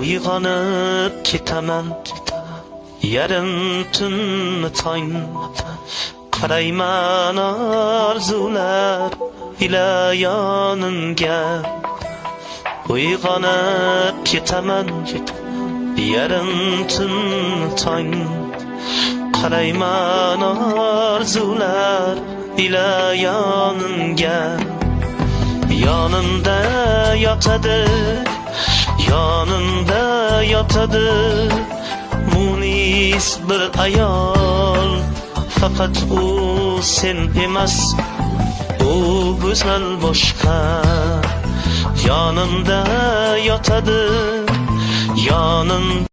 Uyg'onib ketaman yarim tunni tong, qarayman orzular ila yonimga. Uyg'onib ketaman yarim tunni tong, qarayman orzular ila yonimga. Yonimda yotadi, yonimda yotadi munis bir ayol. Faqat u sen emas, u go'zal boshqa. Yonimda yotadi, yonim